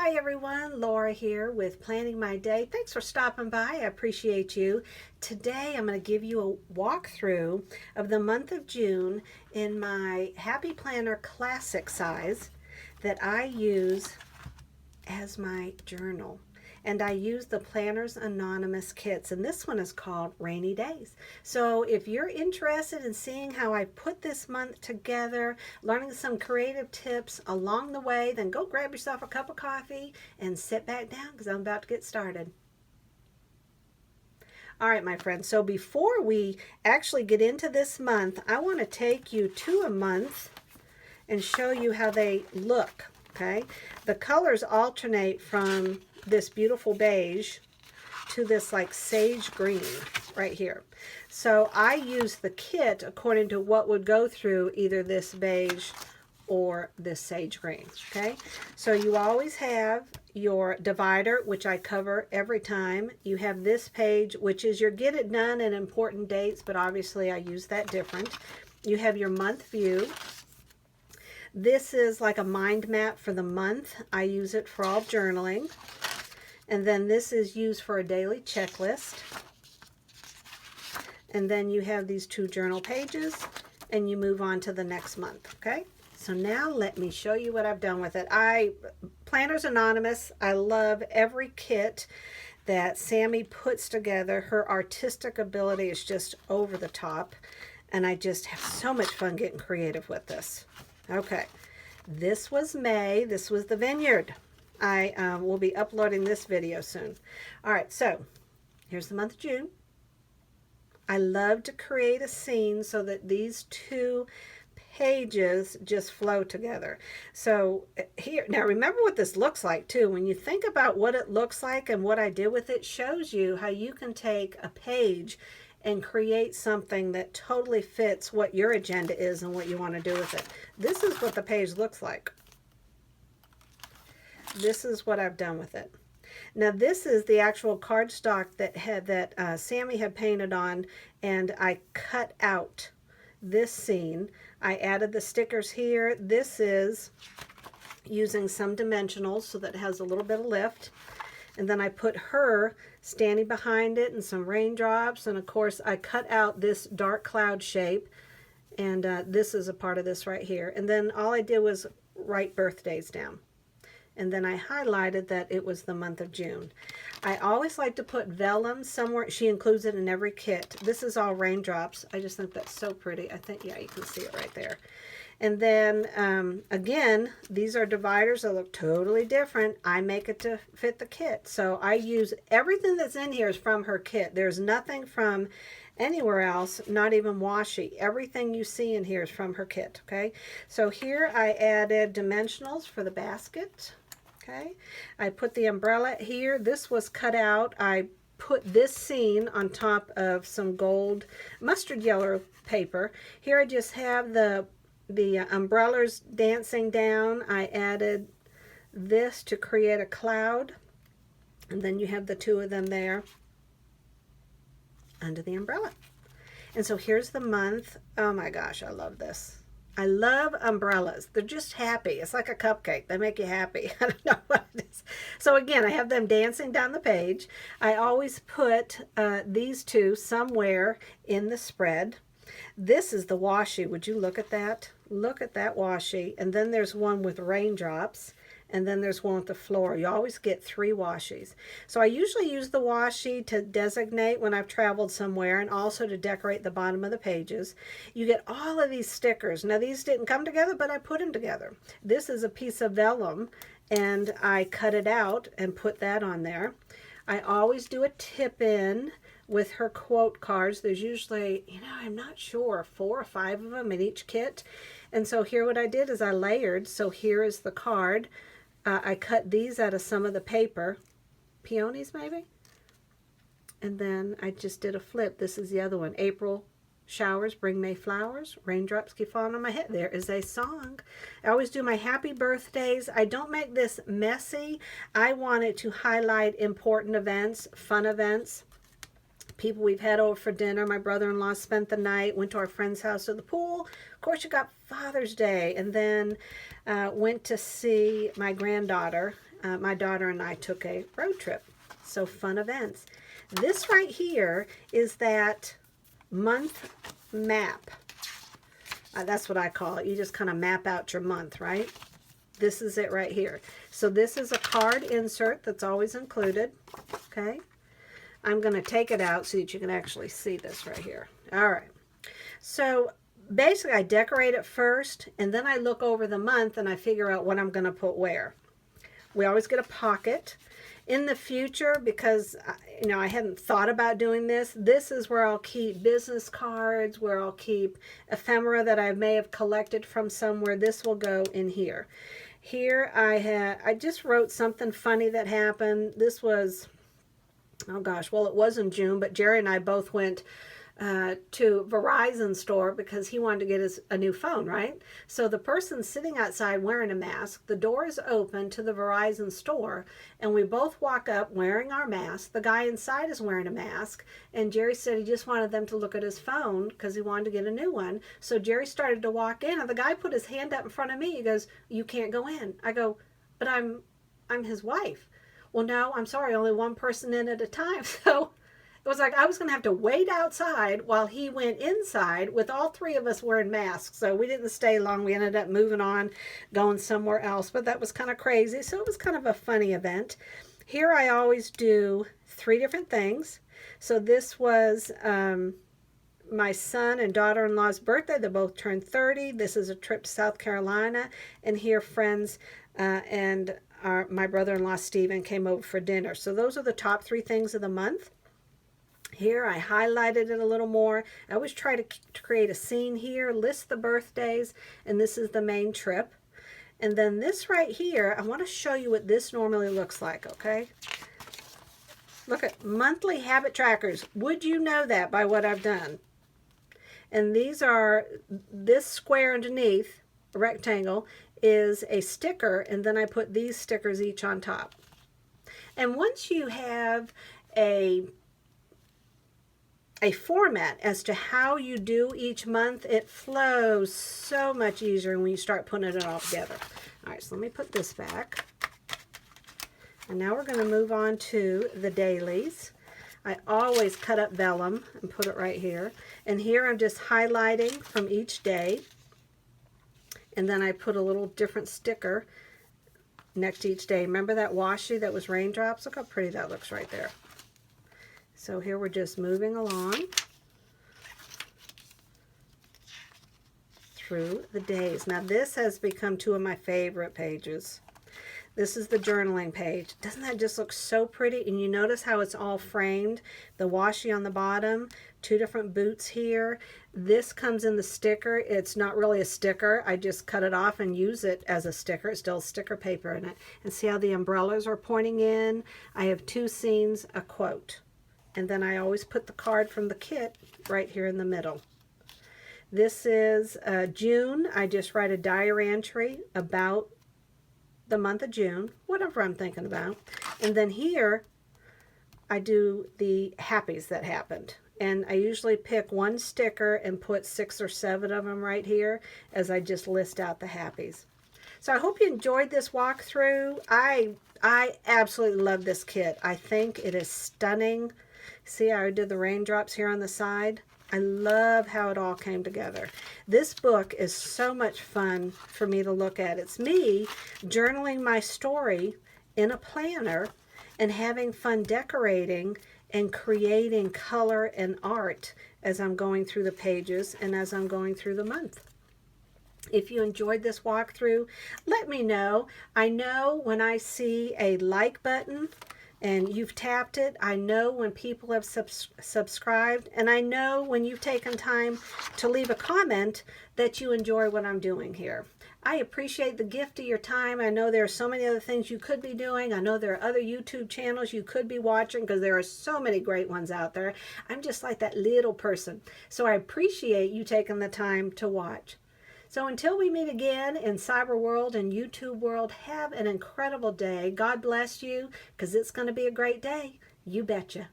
Hi everyone, Laura here with Planning My Day. Thanks for stopping by. I appreciate you. Today I'm going to give you a walkthrough of the month of June in my Happy Planner Classic size that I use as my journal. And I use the Planners Anonymous kits, and this one is called Rainy Days. So if you're interested in seeing how I put this month together, learning some creative tips along the way, then go grab yourself a cup of coffee and sit back down because I'm about to get started. All right, my friends, so before we actually get into this month, I want to take you to a month and show you how they look. Okay, the colors alternate from this beautiful beige to this like sage green right here. So I use the kit according to what would go through either this beige or this sage green. Okay, so you always have your divider, which I cover every time. You have this page, which is your get it done and important dates, but obviously I use that different. You have your month view. This is like a mind map for the month. I use it for all journaling. And then this is used for a daily checklist. And then you have these two journal pages and you move on to the next month, okay? So now let me show you what I've done with it. Planners Anonymous, I love every kit that Sammy puts together. Her artistic ability is just over the top. And I just have so much fun getting creative with this. Okay, this was May. This was the vineyard. I will be uploading this video soon. All right, so here's the month of June. I love to create a scene so that these two pages just flow together. So here, now remember what this looks like too. When you think about what it looks like and what I did with it, shows you how you can take a page and create something that totally fits what your agenda is and what you want to do with it. This is what the page looks like. This is what I've done with it. Now this is the actual cardstock that Sammy had painted on, and I cut out this scene. I added the stickers here. This is using some dimensionals so that it has a little bit of lift. And then I put her standing behind it and some raindrops. And of course, I cut out this dark cloud shape. And this is a part of this right here. And then all I did was write birthdays down. And then I highlighted that it was the month of June. I always like to put vellum somewhere. She includes it in every kit. This is all raindrops. I just think that's so pretty. I think, yeah, you can see it right there. And then, again, these are dividers that look totally different. I make it to fit the kit. So I use everything that's in here is from her kit. There's nothing from anywhere else, not even washi. Everything you see in here is from her kit, okay? So here I added dimensionals for the basket, okay? I put the umbrella here. This was cut out. I put this scene on top of some gold mustard yellow paper. Here I just have the umbrellas dancing down. I added this to create a cloud, and then you have the two of them there under the umbrella. And so here's the month. Oh my gosh, I love this. I love umbrellas. They're just happy. It's like a cupcake. They make you happy. I don't know what it is. So again, I have them dancing down the page. I always put these two somewhere in the spread. This is the washi. Would you look at that? Look at that washi. And then there's one with raindrops. And then there's one with the floor. You always get 3 washis. So I usually use the washi to designate when I've traveled somewhere and also to decorate the bottom of the pages. You get all of these stickers. Now these didn't come together, but I put them together. This is a piece of vellum and I cut it out and put that on there. I always do a tip in with her quote cards. There's usually, I'm not sure, 4 or 5 of them in each kit. And so here what I did is I layered. So here is the card. I cut these out of some of the paper, peonies maybe, and then I just did a flip. This is the other one. April showers bring May flowers, raindrops keep falling on my head. There is a song. I always do my happy birthdays. I don't make this messy. I want it to highlight important events, fun events, people we've had over for dinner. My brother-in-law spent the night, went to our friend's house at the pool. Of course, you got Father's Day, and then went to see my granddaughter my daughter and I took a road trip. So fun events. This right here is that month map. That's what I call it. You just kind of map out your month, right? This is it right here. So this is a card insert that's always included. Okay. I'm going to take it out so that you can actually see this right here. All right. So basically I decorate it first, and then I look over the month and I figure out what I'm going to put where. We always get a pocket. In the future, because I hadn't thought about doing this, this is where I'll keep business cards, where I'll keep ephemera that I may have collected from somewhere. This will go in here. Here I just wrote something funny that happened. This was, oh gosh, well, it was in June, but Jerry and I both went to Verizon store because he wanted to get a new phone, right? So the person's sitting outside wearing a mask. The door is open to the Verizon store, and we both walk up wearing our mask. The guy inside is wearing a mask, and Jerry said he just wanted them to look at his phone because he wanted to get a new one. So Jerry started to walk in, and the guy put his hand up in front of me. He goes, "You can't go in." I go, "But I'm his wife." "Well, no, I'm sorry, only one person in at a time." So it was like I was going to have to wait outside while he went inside with all three of us wearing masks. So we didn't stay long. We ended up moving on, going somewhere else. But that was kind of crazy. So it was kind of a funny event. Here I always do 3 different things. So this was my son and daughter-in-law's birthday. They both turned 30. This is a trip to South Carolina. And here friends and my brother-in-law Stephen came over for dinner. So those are the top 3 things of the month. Here I highlighted it a little more. I always try to create a scene here, list the birthdays, and this is the main trip. And then this right here, I want to show you what this normally looks like, okay? Look at monthly habit trackers. Would you know that by what I've done? And these are, this square underneath, a rectangle, is a sticker, and then I put these stickers each on top. And once you have a format as to how you do each month, it flows so much easier when you start putting it all together. All right, so let me put this back. And now we're going to move on to the dailies. I always cut up vellum and put it right here. And here I'm just highlighting from each day. And then I put a little different sticker next to each day. Remember that washi that was raindrops? Look how pretty that looks right there. So here we're just moving along through the days. Now this has become 2 of my favorite pages. This is the journaling page. Doesn't that just look so pretty? And you notice how it's all framed. The washi on the bottom, 2 different boots here. This comes in the sticker. It's not really a sticker. I just cut it off and use it as a sticker. It's still sticker paper in it. And see how the umbrellas are pointing in? I have 2 scenes, a quote. And then I always put the card from the kit right here in the middle. This is June. I just write a diary entry about the month of June, whatever I'm thinking about. And then here, I do the happies that happened. And I usually pick 1 sticker and put 6 or 7 of them right here as I just list out the happies. So I hope you enjoyed this walkthrough. I absolutely love this kit. I think it is stunning. See how I did the raindrops here on the side? I love how it all came together. This book is so much fun for me to look at. It's me journaling my story in a planner and having fun decorating and creating color and art as I'm going through the pages and as I'm going through the month. If you enjoyed this walkthrough, let me know. I know when I see a like button and you've tapped it, I know when people have subscribed, and I know when you've taken time to leave a comment that you enjoy what I'm doing here. I appreciate the gift of your time. I know there are so many other things you could be doing. I know there are other YouTube channels you could be watching because there are so many great ones out there. I'm just like that little person. So I appreciate you taking the time to watch. So until we meet again in Cyber World and YouTube World, have an incredible day. God bless you, because it's going to be a great day. You betcha.